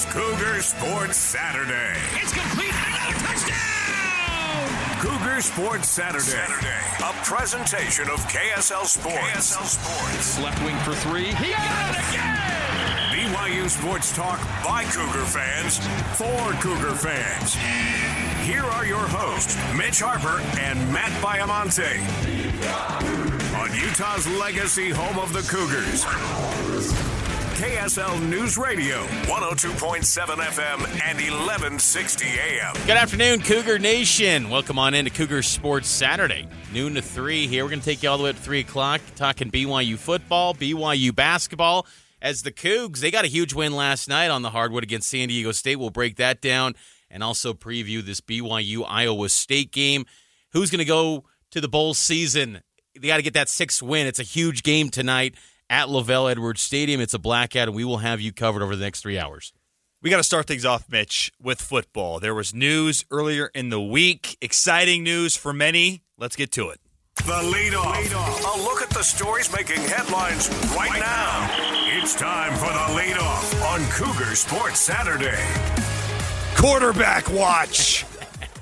Cougar Sports Saturday. It's complete. Another touchdown! Cougar Sports Saturday. A presentation of KSL Sports. Left wing for three. He got it again! BYU Sports Talk by Cougar fans for Cougar fans. Here are your hosts, Mitch Harper and Matt Baiamonte. On Utah's legacy home of the Cougars. KSL News Radio, 102.7 FM and 1160 AM. Good afternoon, Cougar Nation. Welcome on into Cougar Sports Saturday, noon to 3 here. We're going to take you all the way up to 3 o'clock, talking BYU football, BYU basketball. As the Cougs, they got a huge win last night on the hardwood against San Diego State. We'll break that down and also preview this BYU Iowa State game. Who's going to go to the bowl season? They got to get that 6th win. It's a huge game tonight at Lavelle Edwards Stadium. It's a blackout, and we will have you covered over the next 3 hours. We got to start things off, Mitch, with football. There was news earlier in the week. Exciting news for many. Let's get to it. The leadoff. A look at the stories making headlines right now. It's time for the leadoff on Cougar Sports Saturday. Quarterback watch.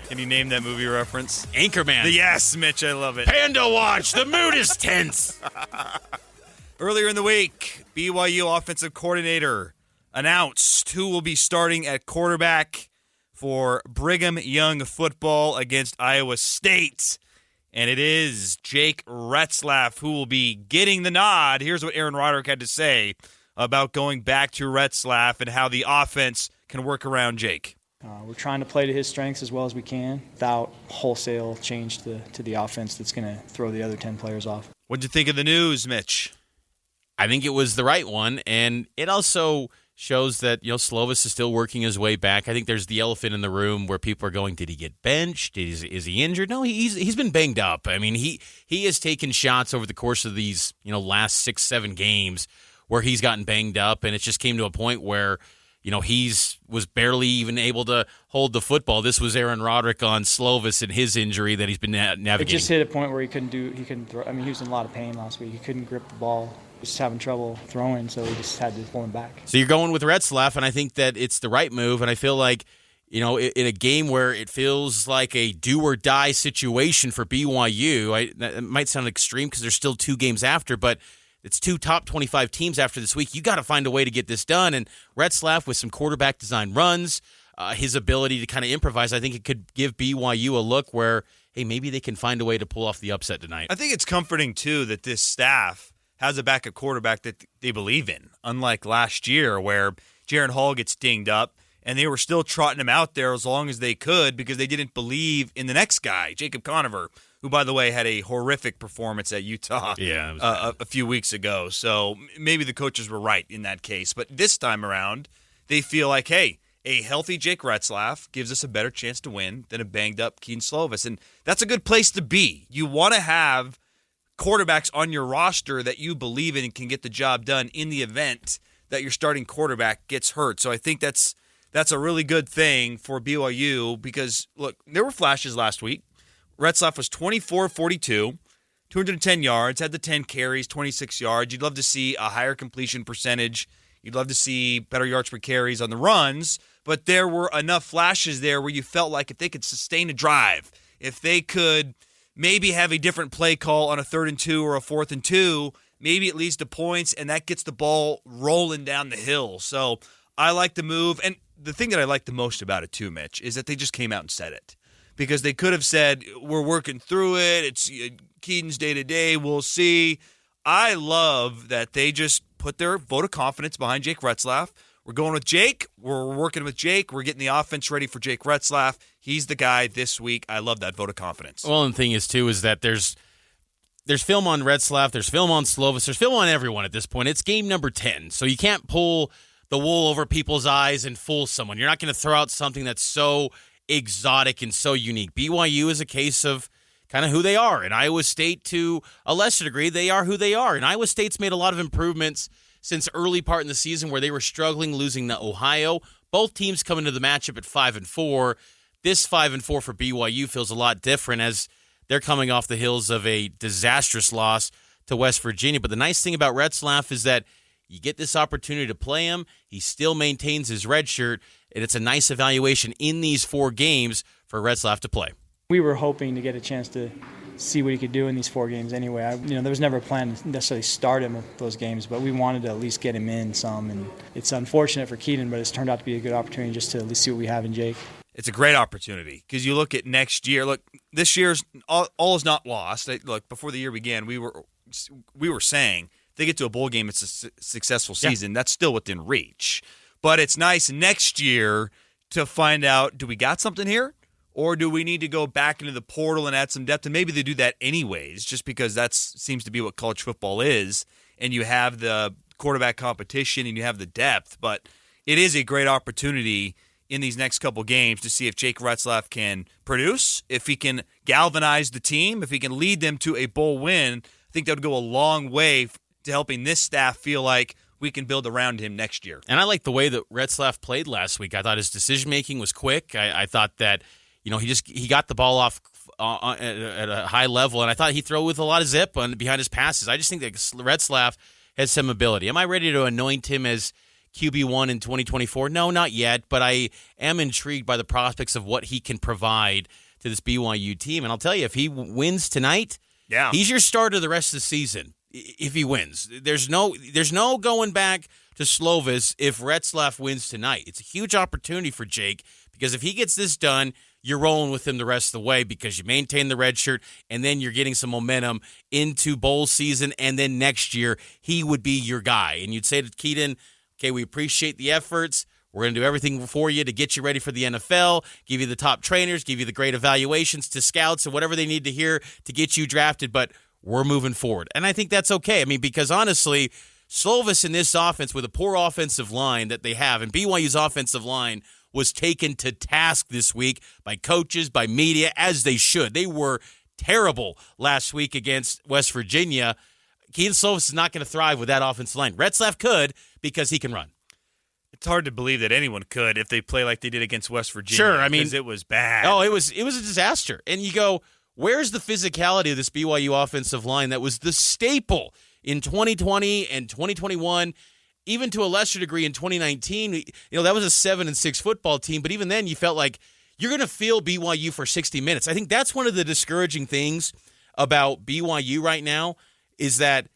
Can you name that movie reference? Anchorman. Yes, Mitch, I love it. Panda watch. The mood is tense. Earlier in the week, BYU offensive coordinator announced who will be starting at quarterback for Brigham Young football against Iowa State. And it is Jake Retzlaff who will be getting the nod. Here's what Aaron Roderick had to say about going back to Retzlaff and how the offense can work around Jake. We're trying to play to his strengths as well as we can without wholesale change to the offense that's going to throw the other 10 players off. What'd you think of the news, Mitch? I think it was the right one, and it also shows that, Slovis is still working his way back. I think there's the elephant in the room where people are going, did he get benched? Is he injured? No, he's been banged up. I mean, he has taken shots over the course of these, last 6-7 games where he's gotten banged up, and it just came to a point where, was barely even able to hold the football. This was Aaron Roderick on Slovis and his injury that he's been navigating. It just hit a point where he couldn't throw. I mean, he was in a lot of pain last week. He couldn't grip the ball. Just having trouble throwing, so we just had to pull him back. So you're going with Retzlaff, and I think that it's the right move, and I feel like, in a game where it feels like a do-or-die situation for BYU, it might sound extreme because there's still 2 games after, but it's 2 top 25 teams after this week. You got to find a way to get this done, and Retzlaff with some quarterback design runs, his ability to kind of improvise, I think it could give BYU a look where, hey, maybe they can find a way to pull off the upset tonight. I think it's comforting, too, that this staff has a backup quarterback that they believe in, unlike last year where Jaron Hall gets dinged up, and they were still trotting him out there as long as they could because they didn't believe in the next guy, Jacob Conover, who, by the way, had a horrific performance at Utah a few weeks ago. So maybe the coaches were right in that case. But this time around, they feel like, hey, a healthy Jake Retzlaff gives us a better chance to win than a banged-up Keen Slovis. And that's a good place to be. You want to have quarterbacks on your roster that you believe in and can get the job done in the event that your starting quarterback gets hurt. So I think that's a really good thing for BYU because, look, there were flashes last week. Retzlaff was 24-42, 210 yards, had the 10 carries, 26 yards. You'd love to see a higher completion percentage. You'd love to see better yards per carries on the runs. But there were enough flashes there where you felt like if they could sustain a drive, if they could maybe have a different play call on a 3rd and 2 or a 4th and 2, maybe it leads to points, and that gets the ball rolling down the hill. So I like the move. And the thing that I like the most about it too, Mitch, is that they just came out and said it. Because they could have said, we're working through it, it's Keaton's day-to-day, we'll see. I love that they just put their vote of confidence behind Jake Retzlaff. We're going with Jake. We're working with Jake. We're getting the offense ready for Jake Retzlaff. He's the guy this week. I love that vote of confidence. Well, and the thing is, too, is that there's film on Retzlaff, there's film on Slovis, there's film on everyone at this point. It's game number 10, so you can't pull the wool over people's eyes and fool someone. You're not going to throw out something that's so exotic and so unique. BYU is a case of kind of who they are. And Iowa State, to a lesser degree, they are who they are. And Iowa State's made a lot of improvements since early part in the season where they were struggling losing to Ohio. Both teams come into the matchup at 5-4. This 5-4 for BYU feels a lot different as they're coming off the heels of a disastrous loss to West Virginia. But the nice thing about Retzlaff is that You get this opportunity to play him. He still maintains his red shirt, and it's a nice evaluation in ththese 4 games for Retzlaff to play. We were hoping to get a chance to see what he could do in these 4 games anyway. There was never a plan to necessarily start him in those games, but we wanted to at least get him in some. And it's unfortunate for Keaton, but it's turned out to be a good opportunity just to at least see what we have in Jake. It's a great opportunity because you look at next year. Look, this year's all is not lost. Look, before the year began, we were saying if they get to a bowl game, it's a successful season. Yeah. That's still within reach. But it's nice next year to find out, do we got something here? Or do we need to go back into the portal and add some depth? And maybe they do that anyways, just because that seems to be what college football is. And you have the quarterback competition and you have the depth. But it is a great opportunity in these next couple games to see if Jake Retzlaff can produce, if he can galvanize the team, if he can lead them to a bowl win. I think that would go a long way to helping this staff feel like we can build around him next year. And I like the way that Retzlaff played last week. I thought his decision-making was quick. I thought that he got the ball off at a high level, and I thought he'd throw with a lot of zip behind his passes. I just think that Retzlaff has some ability. Am I ready to anoint him as QB1 in 2024? No, not yet, but I am intrigued by the prospects of what he can provide to this BYU team. And I'll tell you, if he wins tonight, he's your starter the rest of the season. If he wins, there's no going back to Slovis if Retzlaff wins tonight. It's a huge opportunity for Jake because if he gets this done, you're rolling with him the rest of the way because you maintain the red shirt, and then you're getting some momentum into bowl season, and then next year he would be your guy. And you'd say to Keaton, okay, we appreciate the efforts. We're going to do everything for you to get you ready for the NFL, give you the top trainers, give you the great evaluations to scouts and whatever they need to hear to get you drafted, but we're moving forward. And I think that's okay. I mean, because honestly, Slovis in this offense with a poor offensive line that they have, and BYU's offensive line was taken to task this week by coaches, by media, as they should. They were terrible last week against West Virginia. Keaton Slovis is not going to thrive with that offensive line. Retzlaff could because he can run. It's hard to believe that anyone could if they play like they did against West Virginia. Sure, I mean, because it was bad. Oh, it was a disaster. And you go, where's the physicality of this BYU offensive line that was the staple in 2020 and 2021, even to a lesser degree in 2019? That was a 7-6 football team, but even then you felt like you're going to feel BYU for 60 minutes. I think that's one of the discouraging things about BYU right now is that,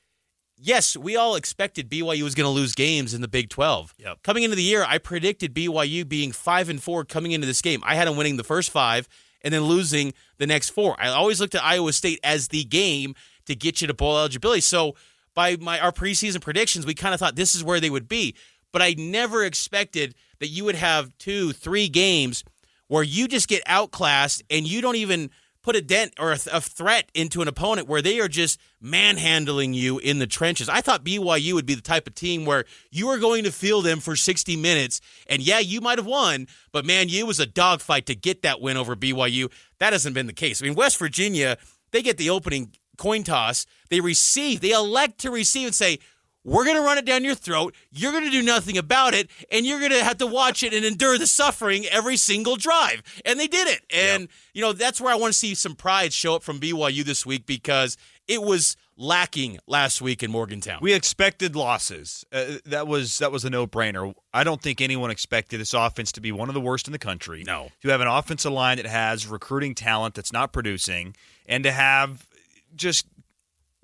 yes, we all expected BYU was going to lose games in the Big 12. Yep. Coming into the year, I predicted BYU being 5-4 coming into this game. I had them winning the first 5 and then losing the next 4. I always looked at Iowa State as the game to get you to bowl eligibility. So by our preseason predictions, we kind of thought this is where they would be. But I never expected that you would have 2-3 games where you just get outclassed and you don't even put a dent or a threat into an opponent where they are just manhandling you in the trenches. I thought BYU would be the type of team where you are going to feel them for 60 minutes, and yeah, you might have won, but man, it was a dogfight to get that win over BYU. That hasn't been the case. I mean, West Virginia, they get the opening coin toss. They elect to receive and say, we're going to run it down your throat. You're going to do nothing about it, and you're going to have to watch it and endure the suffering every single drive. And they did it. And, that's where I want to see some pride show up from BYU this week because it was lacking last week in Morgantown. We expected losses. That was a no-brainer. I don't think anyone expected this offense to be one of the worst in the country. No. To have an offensive line that has recruiting talent that's not producing, and to have just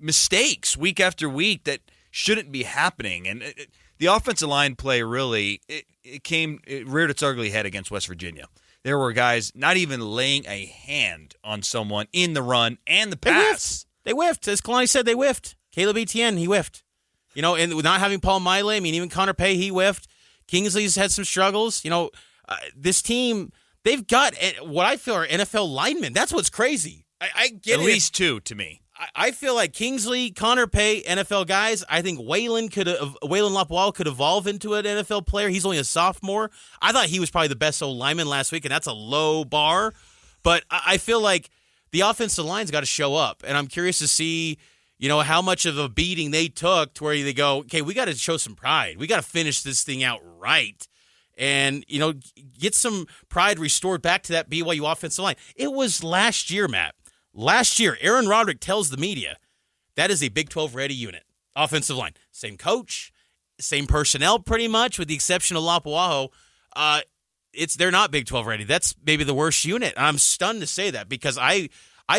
mistakes week after week that shouldn't be happening. And the offensive line play really, it reared its ugly head against West Virginia. There were guys not even laying a hand on someone in the run and the pass. They whiffed. As Kalani said, they whiffed. Caleb Etienne, he whiffed. And with not having Paul Miley, I mean, even Connor Pay, he whiffed. Kingsley's had some struggles. This team, they've got what I feel are NFL linemen. That's what's crazy. I get at least 2 to me. I feel like Kingsley, Connor Pay, NFL guys. I think Waylon Lapwal could evolve into an NFL player. He's only a sophomore. I thought he was probably the best old lineman last week, and that's a low bar. But I feel like the offensive line's got to show up, and I'm curious to see, how much of a beating they took to where they go, okay, we got to show some pride. We got to finish this thing out right. And, get some pride restored back to that BYU offensive line. It was last year, Matt. Last year, Aaron Roderick tells the media that is a Big 12 ready unit, offensive line. Same coach, same personnel pretty much, with the exception of Lapuaho. They're not Big 12 ready. That's maybe the worst unit. I'm stunned to say that because I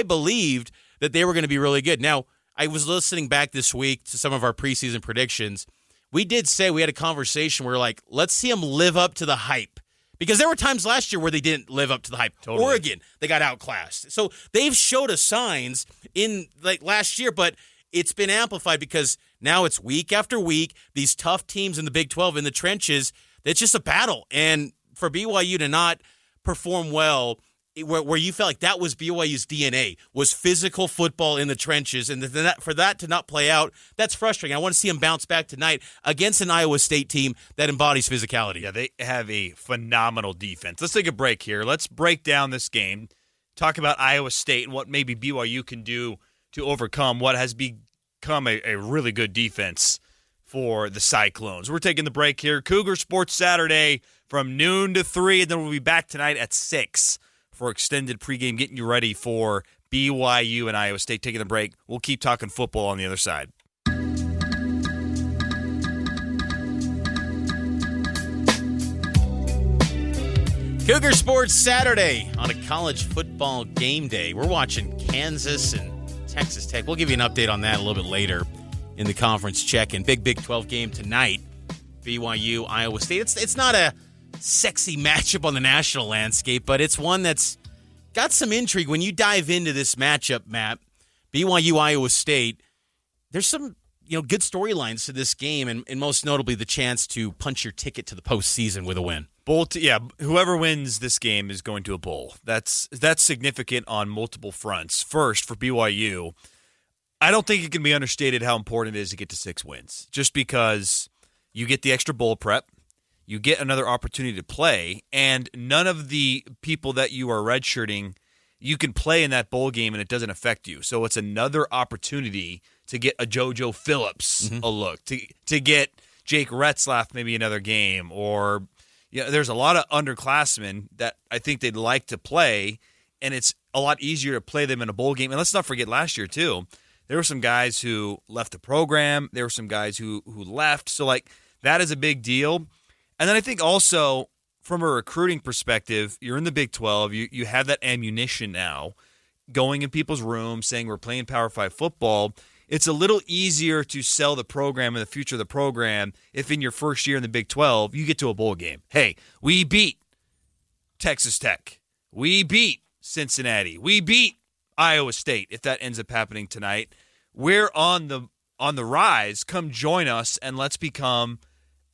believed that they were going to be really good. Now, I was listening back this week to some of our preseason predictions. We did say we had a conversation where like, let's see them live up to the hype. Because there were times last year where they didn't live up to the hype. Totally. Oregon, they got outclassed. So they've showed us signs in like last year, but it's been amplified because now it's week after week, these tough teams in the Big 12 in the trenches, it's just a battle. And for BYU to not perform well, where you felt like that was BYU's DNA, was physical football in the trenches, and for that to not play out, that's frustrating. I want to see them bounce back tonight against an Iowa State team that embodies physicality. Yeah, they have a phenomenal defense. Let's take a break here. Let's break down this game, talk about Iowa State and what maybe BYU can do to overcome what has become a really good defense for the Cyclones. We're taking the break here. Cougar Sports Saturday from noon to 3, and then we'll be back tonight at 6 for extended pregame, getting you ready for BYU and Iowa State. Taking the break. We'll keep talking football on the other side. Cougar Sports Saturday on a college football game day. We're watching Kansas and Texas Tech. We'll give you an update on that a little bit later in the conference check-in. Big 12 game tonight, BYU, Iowa State. It's not a sexy matchup on the national landscape, but it's one that's got some intrigue. When you dive into this matchup, Matt, BYU, Iowa State, there's some good storylines to this game, and most notably the chance to punch your ticket to the postseason with a win. Whoever wins this game is going to a bowl. That's significant on multiple fronts. First, for BYU, I don't think it can be understated how important it is to get to 6 wins, just because you get the extra bowl prep, you get another opportunity to play, and none of the people that you are redshirting, you can play in that bowl game and it doesn't affect you. So it's another opportunity to get a JoJo Phillips a look, to get Jake Retzlaff maybe another game, or there's a lot of underclassmen that I think they'd like to play, and it's a lot easier to play them in a bowl game. And let's not forget last year too, there were some guys who left the program, there were some guys who left, so like that is a big deal. And then I think also from a recruiting perspective, you're in the Big 12, you have that ammunition now going in people's rooms saying we're playing Power 5 football. It's a little easier to sell the program and the future of the program if in your first year in the Big 12 you get to a bowl game. Hey, we beat Texas Tech. We beat Cincinnati. We beat Iowa State, if that ends up happening tonight. We're on the rise. Come join us and let's become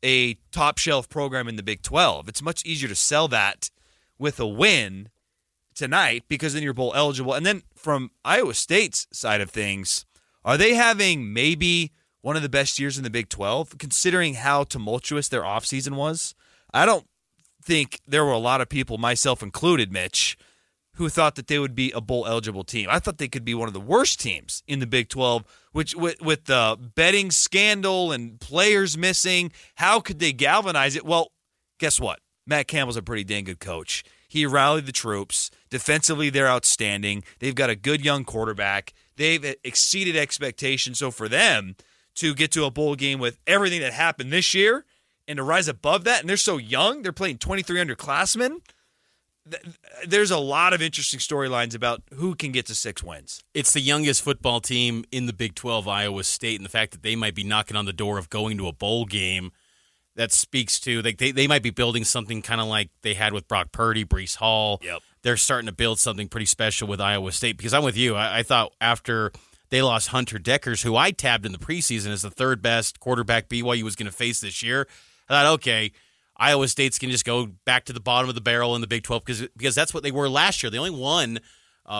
a top shelf program in the Big 12. It's much easier to sell that with a win tonight because then you're bowl eligible. And then from Iowa State's side of things, are they having maybe one of the best years in the Big 12, considering how tumultuous their offseason was? I don't think there were a lot of people, myself included, Mitch, who thought that they would be a bowl-eligible team. I thought they could be one of the worst teams in the Big 12, which with the betting scandal and players missing, how could they galvanize it? Well, guess what? Matt Campbell's a pretty dang good coach. He rallied the troops. Defensively, they're outstanding. They've got a good young quarterback. They've exceeded expectations. So for them to get to a bowl game with everything that happened this year and to rise above that, and they're so young, they're playing 23 underclassmen, there's a lot of interesting storylines about who can get to 6 wins. It's the youngest football team in the Big 12, Iowa State, and the fact that they might be knocking on the door of going to a bowl game, that speaks to they might be building something kind of like they had with Brock Purdy, Breece Hall. Yep. They're starting to build something pretty special with Iowa State, because I'm with you. I thought after they lost Hunter Deckers, who I tabbed in the preseason as the third best quarterback BYU was going to face this year, I thought, okay, Iowa State's can just go back to the bottom of the barrel in the Big 12 because that's what they were last year. They only won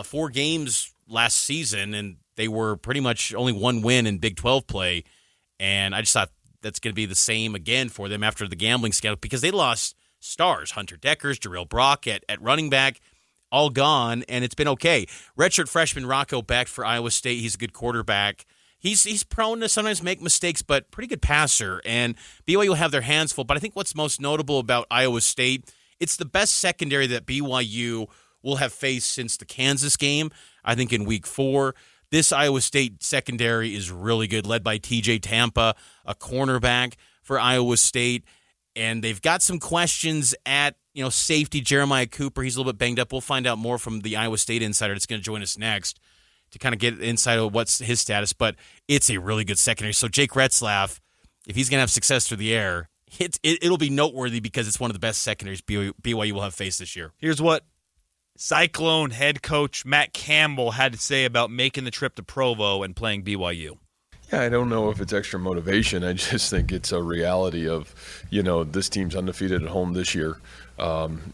4 games last season, and they were pretty much only 1 win in Big 12 play. And I just thought that's going to be the same again for them after the gambling scandal, because they lost stars, Hunter Deckers, Jarrell Brock at running back, all gone, and it's been okay. Redshirt freshman Rocco back for Iowa State. He's a good quarterback. He's prone to sometimes make mistakes, but pretty good passer, and BYU will have their hands full. But I think what's most notable about Iowa State, it's the best secondary that BYU will have faced since the Kansas game, I think in Week 4. This Iowa State secondary is really good, led by TJ Tampa, a cornerback. for Iowa State, and they've got some questions at safety. Jeremiah Cooper, he's a little bit banged up. We'll find out more from the Iowa State insider that's going to join us next to kind of get insight of what's his status, but it's a really good secondary. So Jake Retzlaff, if he's going to have success through the air, it'll be noteworthy because it's one of the best secondaries BYU will have faced this year. Here's what Cyclone head coach Matt Campbell had to say about making the trip to Provo and playing BYU. Yeah, I don't know if it's extra motivation. I just think it's a reality of, this team's undefeated at home this year.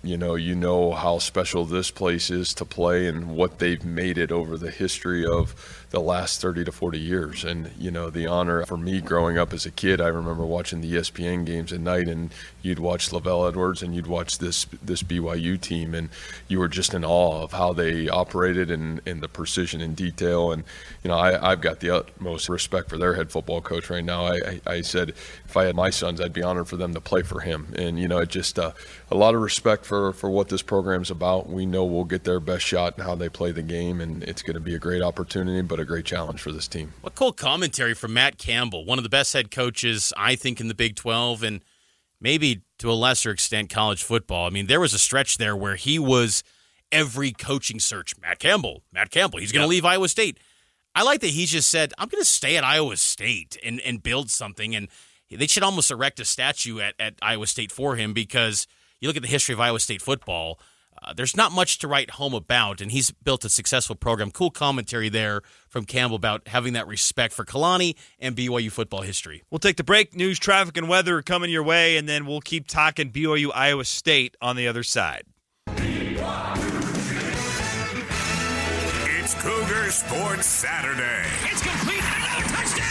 You know how special this place is to play and what they've made it over the history of the last 30 to 40 years. And, the honor for me growing up as a kid, I remember watching the ESPN games at night, and you'd watch Lavelle Edwards and you'd watch this BYU team, and you were just in awe of how they operated and the precision and detail. And, I've got the utmost respect for their head football coach right now. I said if I had my sons, I'd be honored for them to play for him. And, just a lot of respect for what this program's about. We know we'll get their best shot in how they play the game, and it's going to be a great opportunity, but a great challenge for this team. What cool commentary from Matt Campbell, one of the best head coaches, I think, in the Big 12 and maybe to a lesser extent college football. I mean, there was a stretch there where he was every coaching search. Matt Campbell, he's going to leave Iowa State. I like that he just said, I'm going to stay at Iowa State and build something, and they should almost erect a statue at Iowa State for him because you look at the history of Iowa State football, there's not much to write home about, and he's built a successful program. Cool commentary there from Campbell about having that respect for Kalani and BYU football history. We'll take the break. News, traffic, and weather coming your way, and then we'll keep talking BYU Iowa State on the other side. It's Cougar Sports Saturday. It's complete. Another touchdown!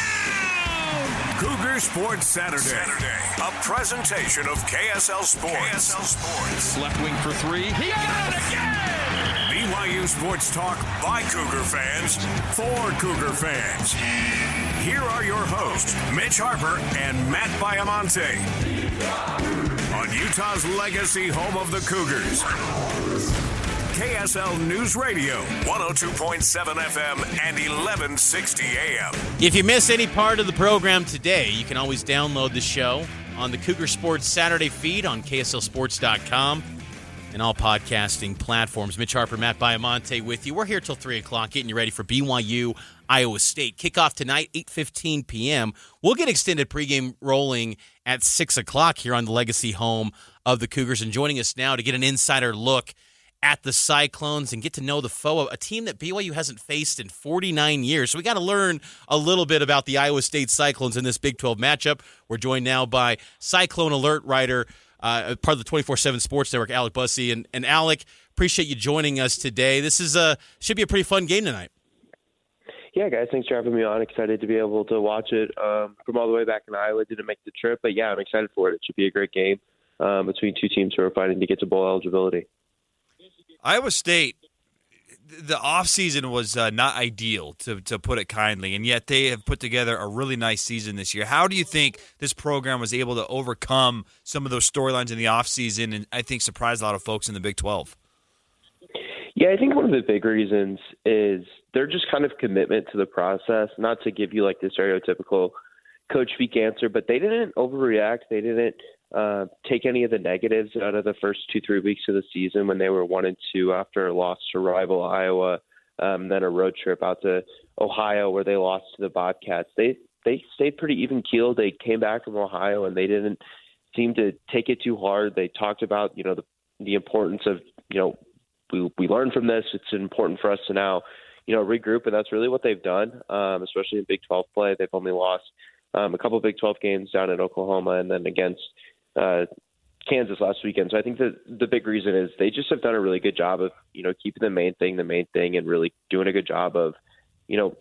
Cougar Sports Saturday. A presentation of KSL Sports. Left wing for three. He got it again! BYU Sports Talk by Cougar fans for Cougar fans. Here are your hosts, Mitch Harper and Matt Baiamonte. On Utah's legacy home of the Cougars. KSL News Radio, 102.7 FM and 1160 AM. If you miss any part of the program today, you can always download the show on the Cougar Sports Saturday feed on KSLSports.com and all podcasting platforms. Mitch Harper, Matt Baiamonte with you. We're here till 3 o'clock getting you ready for BYU Iowa State. Kickoff tonight, 8:15 p.m. We'll get extended pregame rolling at 6 o'clock here on the legacy home of the Cougars. And joining us now to get an insider look at the Cyclones and get to know the foe, a team that BYU hasn't faced in 49 years. So we got to learn a little bit about the Iowa State Cyclones in this Big 12 matchup. We're joined now by Cyclone Alert writer, part of the 24/7 Sports Network, Alec Busse. And Alec, appreciate you joining us today. This is should be a pretty fun game tonight. Yeah, guys, thanks for having me on. Excited to be able to watch it from all the way back in Iowa. Didn't make the trip, but yeah, I'm excited for it. It should be a great game between two teams who are fighting to get to bowl eligibility. Iowa State, the offseason was not ideal, to put it kindly, and yet they have put together a really nice season this year. How do you think this program was able to overcome some of those storylines in the offseason and I think surprised a lot of folks in the Big 12? Yeah, I think one of the big reasons is they're just kind of commitment to the process, not to give you like the stereotypical coach speak answer, but they didn't overreact. They didn't take any of the negatives out of the first 2-3 weeks of the season when they were 1-2 after a loss to rival Iowa, then a road trip out to Ohio where they lost to the Bobcats. They stayed pretty even keeled. They came back from Ohio and they didn't seem to take it too hard. They talked about the importance of we learned from this. It's important for us to now regroup, and that's really what they've done, especially in Big 12 play. They've only lost a couple of Big 12 games down in Oklahoma and then against Kansas last weekend. So I think that the big reason is they just have done a really good job of, keeping the main thing and really doing a good job of,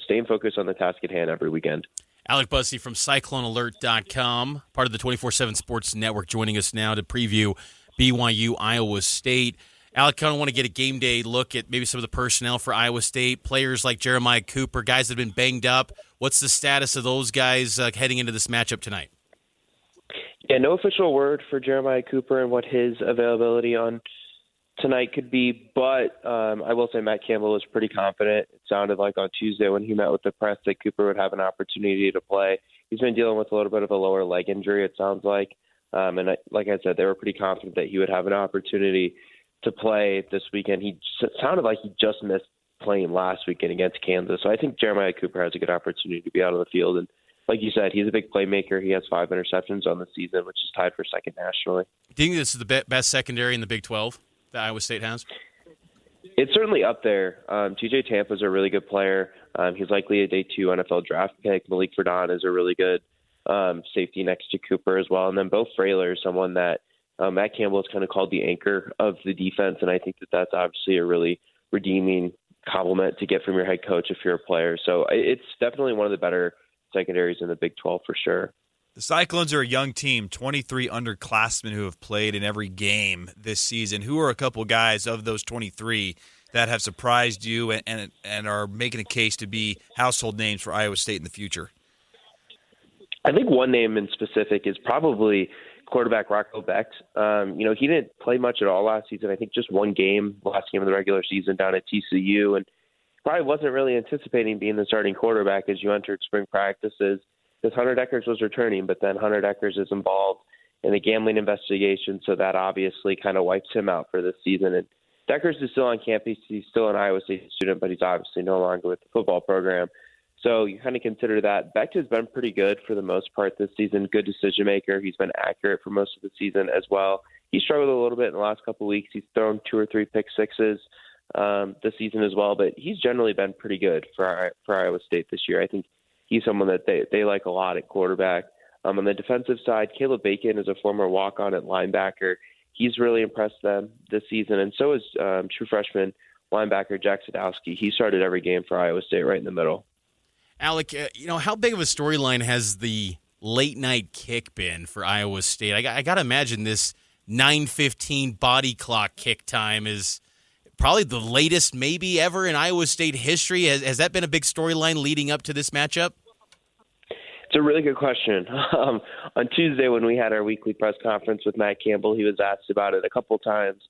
staying focused on the task at hand every weekend. Alec Busse from CycloneAlert.com, part of the 24/7 Sports Network, joining us now to preview BYU Iowa State. Alec, kind of want to get a game day look at maybe some of the personnel for Iowa State, players like Jeremiah Cooper, guys that have been banged up. What's the status of those guys heading into this matchup tonight? Yeah, no official word for Jeremiah Cooper and what his availability on tonight could be, but I will say Matt Campbell was pretty confident. It sounded like on Tuesday when he met with the press that Cooper would have an opportunity to play. he's been dealing with a little bit of a lower leg injury, it sounds like. Like I said, they were pretty confident that he would have an opportunity to play this weekend. He sounded like he just missed playing last weekend against Kansas. So I think Jeremiah Cooper has a good opportunity to be out on the field. And like you said, he's a big playmaker. He has 5 interceptions on the season, which is tied for second nationally. Do you think this is the best secondary in the Big 12 that Iowa State has? It's certainly up there. TJ Tampa's a really good player. He's likely a day 2 NFL draft pick. Malik Verdon is a really good safety next to Cooper as well. And then Bo Frailer is someone that Matt Campbell has kind of called the anchor of the defense. And I think that that's obviously a really redeeming compliment to get from your head coach if you're a player. So it's definitely one of the better secondaries in the Big 12 for sure. The Cyclones are a young team, 23 underclassmen who have played in every game this season. Who are a couple guys of those 23 that have surprised you and are making a case to be household names for Iowa State in the future? I think one name in specific is probably quarterback Rocco Becht. He didn't play much at all last season. I think just one game, last game of the regular season down at TCU, and probably wasn't really anticipating being the starting quarterback as you entered spring practices. Because Hunter Deckers was returning, but then Hunter Deckers is involved in a gambling investigation, so that obviously kind of wipes him out for this season. And Deckers is still on campus. He's still an Iowa State student, but he's obviously no longer with the football program. So you kind of consider that. Becht has been pretty good for the most part this season, good decision maker. He's been accurate for most of the season as well. He struggled a little bit in the last couple of weeks. He's thrown 2 or 3 pick sixes this season as well, but he's generally been pretty good for Iowa State this year. I think he's someone that they like a lot at quarterback. On the defensive side, Caleb Bacon is a former walk-on at linebacker. He's really impressed them this season, and so is true freshman linebacker Jack Sadowski. He started every game for Iowa State right in the middle. Alec, how big of a storyline has the late-night kick been for Iowa State? I got to imagine this 9:15 body clock kick time is probably the latest maybe ever in Iowa State history. Has that been a big storyline leading up to this matchup? It's a really good question. On Tuesday when we had our weekly press conference with Matt Campbell, he was asked about it a couple times.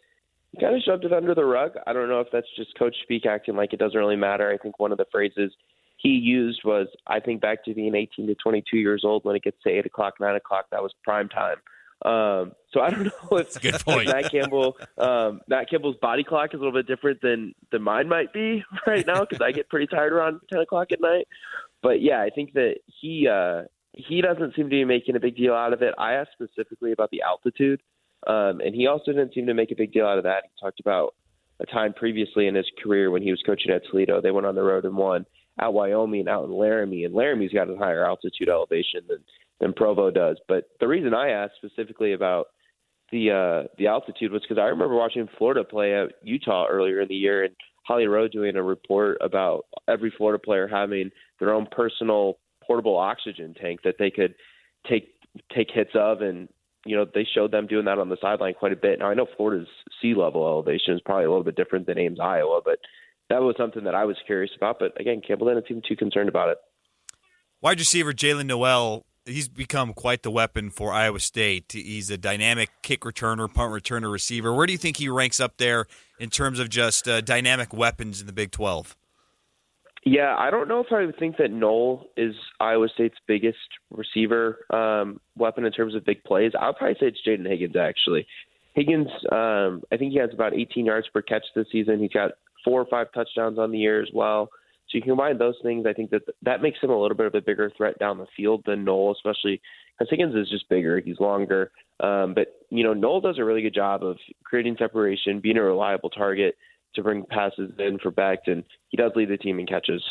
He kind of shoved it under the rug. I don't know if that's just coach speak acting like it doesn't really matter. I think one of the phrases he used was, I think back to being 18 to 22 years old when it gets to 8 o'clock, 9 o'clock, that was prime time. So I don't know if good point. Matt Campbell's body clock is a little bit different than mine might be right now because I get pretty tired around 10 o'clock at night. But yeah, I think that he doesn't seem to be making a big deal out of it. I asked specifically about the altitude, and he also didn't seem to make a big deal out of that. He talked about a time previously in his career when he was coaching at Toledo. They went on the road and won at Wyoming, out in Laramie, and Laramie's got a higher altitude elevation than Provo does. But the reason I asked specifically about the altitude was because I remember watching Florida play at Utah earlier in the year, and Holly Rowe doing a report about every Florida player having their own personal portable oxygen tank that they could take hits of, and they showed them doing that on the sideline quite a bit. Now I know Florida's sea level elevation is probably a little bit different than Ames, Iowa, but that was something that I was curious about. But again, Campbell didn't seem too concerned about it. Wide receiver Jalen Noel, he's become quite the weapon for Iowa State. He's a dynamic kick returner, punt returner, receiver. Where do you think he ranks up there in terms of just dynamic weapons in the Big 12? Yeah, I don't know if I would think that Noel is Iowa State's biggest receiver weapon in terms of big plays. I would probably say it's Jaden Higgins, actually. Higgins, I think he has about 18 yards per catch this season. He's got 4 or 5 touchdowns on the year as well. So you can combine those things. I think that makes him a little bit of a bigger threat down the field than Noel, especially because Higgins is just bigger. He's longer. But Noel does a really good job of creating separation, being a reliable target to bring passes in for Becht, and he does lead the team in catches.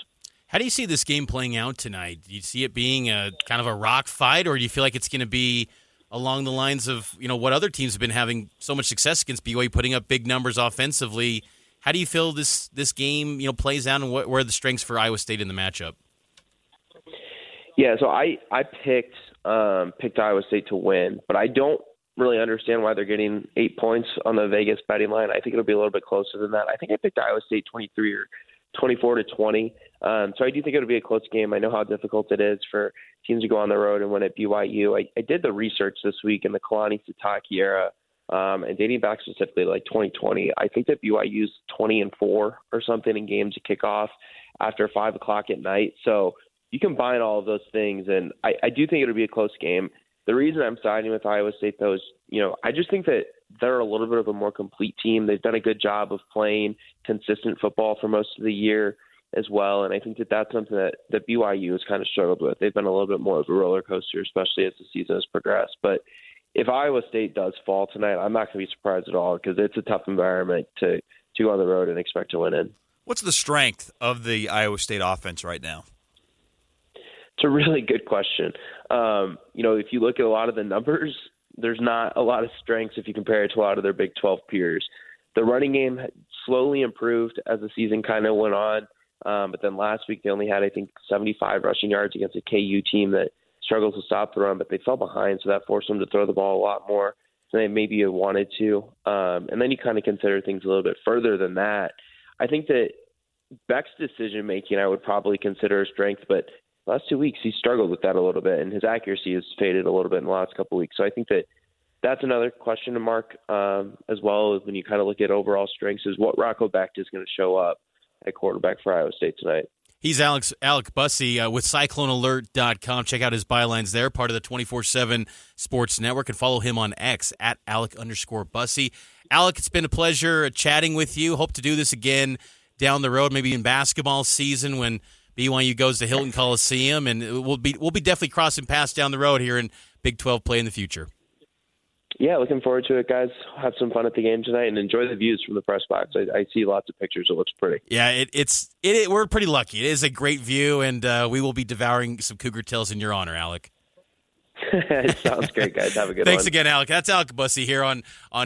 How do you see this game playing out tonight? Do you see it being a kind of a rock fight, or do you feel like it's going to be along the lines of what other teams have been having so much success against BYU, putting up big numbers offensively? How do you feel this game plays out, and where are the strengths for Iowa State in the matchup? Yeah, so I picked Iowa State to win, but I don't really understand why they're getting 8 points on the Vegas betting line. I think it'll be a little bit closer than that. I think I picked Iowa State 23 or 24-20. So I do think it'll be a close game. I know how difficult it is for teams to go on the road and win at BYU. I did the research this week in the Kalani Sitake era, and dating back specifically to 2020. I think that BYU's 20-4 or something in games to kick off after 5 o'clock at night. So you combine all of those things, and I do think it'll be a close game. The reason I'm siding with Iowa State, though, is, I just think that they're a little bit of a more complete team. They've done a good job of playing consistent football for most of the year as well, and I think that that's something that BYU has kind of struggled with. They've been a little bit more of a roller coaster, especially as the season has progressed. But if Iowa State does fall tonight, I'm not going to be surprised at all, because it's a tough environment to go on the road and expect to win in. What's the strength of the Iowa State offense right now? It's a really good question. If you look at a lot of the numbers, there's not a lot of strengths if you compare it to a lot of their Big 12 peers. The running game slowly improved as the season kind of went on. But then last week they only had, I think, 75 rushing yards against a KU team that struggles to stop the run, but they fell behind, so that forced them to throw the ball a lot more than they maybe have wanted to. And then you kind of consider things a little bit further than that. I think that Beck's decision-making I would probably consider a strength, but the last 2 weeks he struggled with that a little bit, and his accuracy has faded a little bit in the last couple of weeks. So I think that that's another question to mark as well, as when you kind of look at overall strengths, is what Rocco Beck is going to show up at quarterback for Iowa State tonight. He's Alec Busse with CycloneAlert.com. Check out his bylines there, part of the 24/7 Sports Network, and follow him on X at Alec_Busse. Alec, it's been a pleasure chatting with you. Hope to do this again down the road, maybe in basketball season when BYU goes to Hilton Coliseum, and we'll be definitely crossing paths down the road here in Big 12 play in the future. Yeah, looking forward to it, guys. Have some fun at the game tonight and enjoy the views from the press box. I see lots of pictures. It looks pretty. Yeah, we're pretty lucky. It is a great view, and we will be devouring some Cougar Tails in your honor, Alec. Sounds great, guys. Have a good one. Thanks again, Alec. That's Alec Busse here on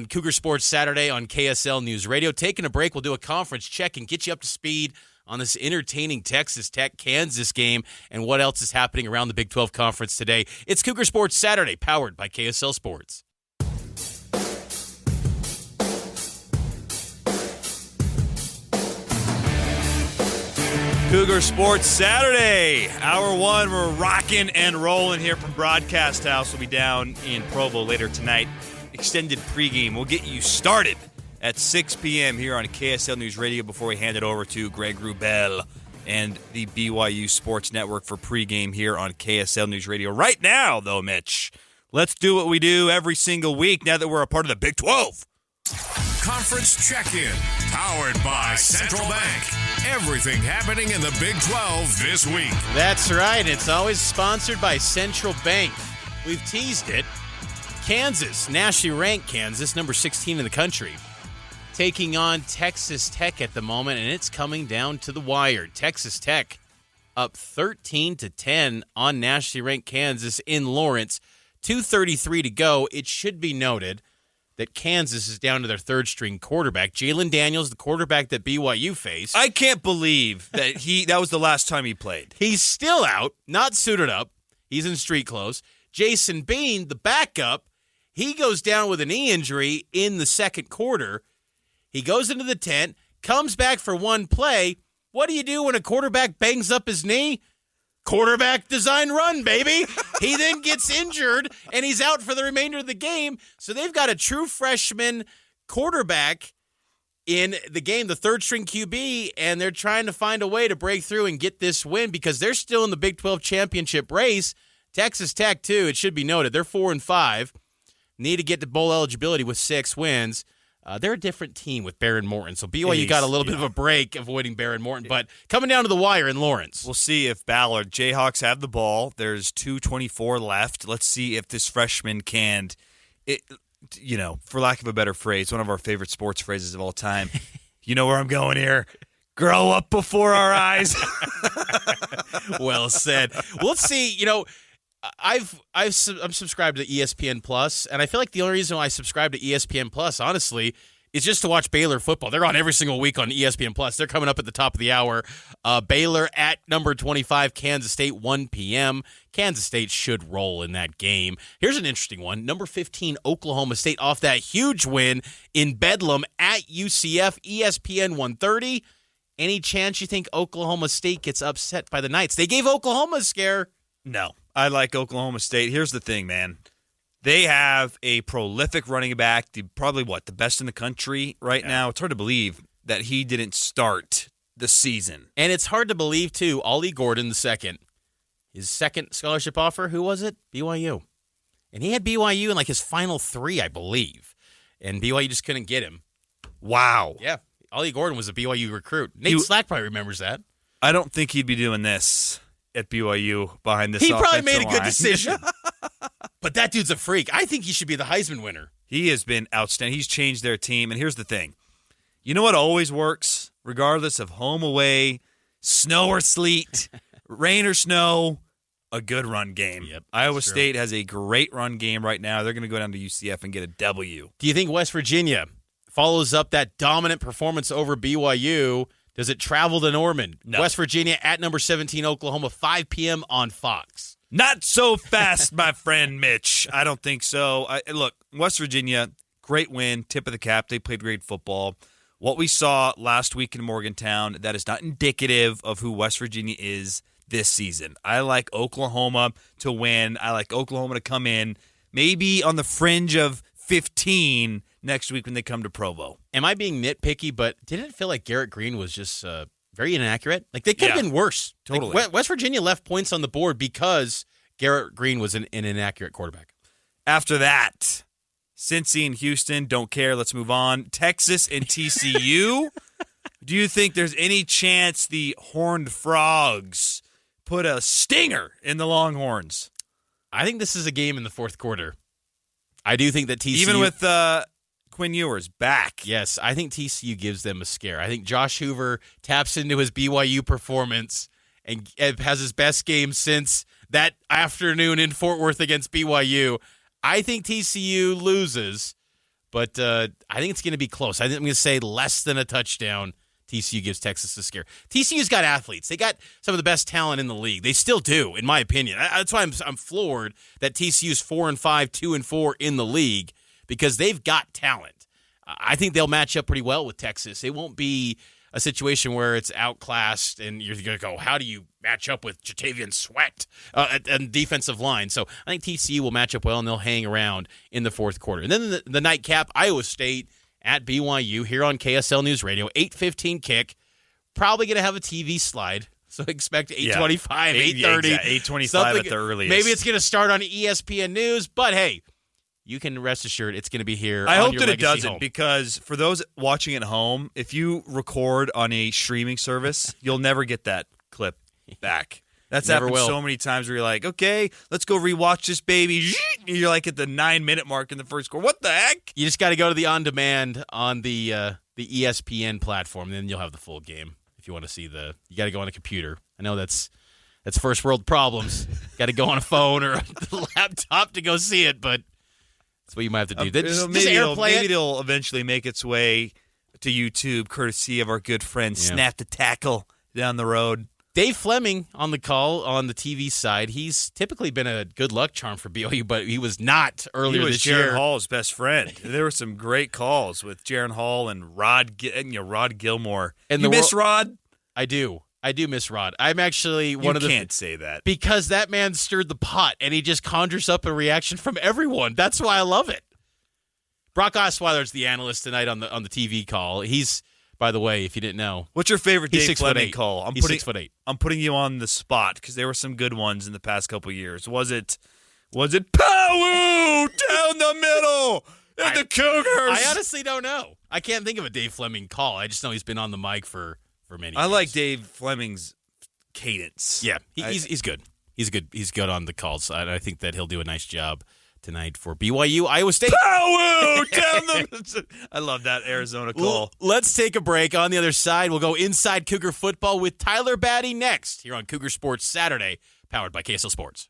Cougar Sports Saturday on KSL News Radio. Taking a break, we'll do a conference check and get you up to speed on this entertaining Texas Tech-Kansas game and what else is happening around the Big 12 Conference today. It's Cougar Sports Saturday, powered by KSL Sports. Cougar Sports Saturday, Hour 1. We're rocking and rolling here from Broadcast House. We'll be down in Provo later tonight. Extended pregame. We'll get you started at 6 p.m. here on KSL News Radio before we hand it over to Greg Wrubell and the BYU Sports Network for pregame here on KSL News Radio. Right now, though, Mitch, let's do what we do every single week now that we're a part of the Big 12. Conference check-in, powered by Central Bank. Everything happening in the Big 12 this week. That's right. It's always sponsored by Central Bank. We've teased it. Kansas, nationally ranked Kansas, number 16 in the country, taking on Texas Tech at the moment, and it's coming down to the wire. Texas Tech up 13-10 on nationally ranked Kansas in Lawrence. 2:33 to go. It should be noted that Kansas is down to their third-string quarterback. Jalen Daniels, the quarterback that BYU faced. I can't believe that that was the last time he played. He's still out, not suited up. He's in street clothes. Jason Bean, the backup, he goes down with a knee injury in the second quarter. He goes into the tent, comes back for one play. What do you do when a quarterback bangs up his knee? Quarterback design run, baby. He then gets injured, and he's out for the remainder of the game. So they've got a true freshman quarterback in the game, the third-string QB, and they're trying to find a way to break through and get this win because they're still in the Big 12 championship race. Texas Tech, too, it should be noted, they're 4-5. Need to get to bowl eligibility with 6 wins. They're a different team with Barron Morton. So BYU got a little bit of a break avoiding Barron Morton, but coming down to the wire in Lawrence. We'll see if Ballard, Jayhawks have the ball. There's 2:24 left. Let's see if this freshman can, for lack of a better phrase, one of our favorite sports phrases of all time. You know where I'm going here. Grow up before our eyes. Well said. We'll see. I'm subscribed to ESPN Plus, and I feel like the only reason why I subscribe to ESPN Plus, honestly, is just to watch Baylor football. They're on every single week on ESPN Plus. They're coming up at the top of the hour. Baylor at number 25, Kansas State, 1 p.m. Kansas State should roll in that game. Here's an interesting one. Number 15, Oklahoma State, off that huge win in Bedlam at UCF, ESPN 130. Any chance you think Oklahoma State gets upset by the Knights? They gave Oklahoma a scare. No. I like Oklahoma State. Here's the thing, man. They have a prolific running back, probably the best in the country right now. It's hard to believe that he didn't start the season. And it's hard to believe, too, Ollie Gordon II His second scholarship offer, who was it? BYU. And he had BYU in like his final 3, I believe. And BYU just couldn't get him. Wow. Yeah. Ollie Gordon was a BYU recruit. Nate Slack probably remembers that. I don't think he'd be doing this at BYU behind this. He probably made a line. good decision. But that dude's a freak. I think he should be the Heisman winner. He has been outstanding. He's changed their team. And here's the thing. You know what always works, regardless of home, away, snow or sleet, rain or snow? A good run game. Yep, Iowa true. State has a great run game right now. They're going to go down to UCF and get a W. Do you think West Virginia follows up that dominant performance over BYU? Does it travel to Norman? No. West Virginia at number 17, Oklahoma, 5 p.m. on Fox. Not so fast, my friend Mitch. I don't think so. Look, West Virginia, great win, tip of the cap. They played great football. What we saw last week in Morgantown, that is not indicative of who West Virginia is this season. I like Oklahoma to win. I like Oklahoma to come in maybe on the fringe of 15 next week when they come to Provo. Am I being nitpicky, but didn't it feel like Garrett Green was just very inaccurate? Like, they could have been worse. Totally. Like, West Virginia left points on the board because Garrett Green was an inaccurate quarterback. After that, Cincy and Houston, don't care. Let's move on. Texas and TCU. Do you think there's any chance the Horned Frogs put a stinger in the Longhorns? I think this is a game in the fourth quarter. I do think that TCU... Even with Quinn Ewers back. Yes, I think TCU gives them a scare. I think Josh Hoover taps into his BYU performance and has his best game since that afternoon in Fort Worth against BYU. I think TCU loses, but I think it's going to be close. I think I'm going to say less than a touchdown. TCU gives Texas a scare. TCU's got athletes. They got some of the best talent in the league. They still do, in my opinion. That's why I'm floored that TCU's 4-5, 2-4 in the league, because they've got talent. I think they'll match up pretty well with Texas. It won't be a situation where it's outclassed and you're going to go, how do you match up with Jatavian Sweat and defensive line? So I think TCU will match up well, and they'll hang around in the fourth quarter. And then the nightcap, Iowa State at BYU here on KSL News Radio, 8:15 kick. Probably going to have a TV slide, so expect 8:25, 8:30. Yeah, 8:25 at the earliest. Maybe it's going to start on ESPN News, but hey, you can rest assured it's going to be here. I on hope your that it Legacy doesn't, home. because for those watching at home, if you record on a streaming service, you'll never get that clip back. That's Never happened will. so many times where you're like, okay, let's go rewatch this baby. You're like at the 9-minute mark in the first quarter. What the heck? You just got to go to the on-demand on the ESPN platform, and then you'll have the full game. If you want to see you got to go on a computer. I know that's first world problems. Got to go on a phone or a laptop to go see it, but that's what you might have to do. Maybe it'll eventually make its way to YouTube, courtesy of our good friend Snap the Tackle down the road. Dave Fleming on the call on the TV side. He's typically been a good luck charm for BYU, but he was not earlier this year. He was Jaron Hall's best friend. There were some great calls with Jaron Hall and Rod Gilmore. And you miss Rod? I do. I do miss Rod. I'm actually one of the... You can't say that. Because that man stirred the pot, and he just conjures up a reaction from everyone. That's why I love it. Brock Osweiler's the analyst tonight on the TV call. He's... By the way, if you didn't know, what's your favorite Dave Fleming call? He's 6'8". I'm putting you on the spot because there were some good ones in the past couple years. Was it Powoo down the middle and the Cougars? I honestly don't know. I can't think of a Dave Fleming call. I just know he's been on the mic for many years. I like Dave Fleming's cadence. Yeah, he's good. He's good. He's good on the calls. I think that he'll do a nice job tonight for BYU, Iowa State. Powoo down the... I love that Arizona call. Let's take a break. On the other side, we'll go inside Cougar football with Tyler Batty next here on Cougar Sports Saturday, powered by KSL Sports.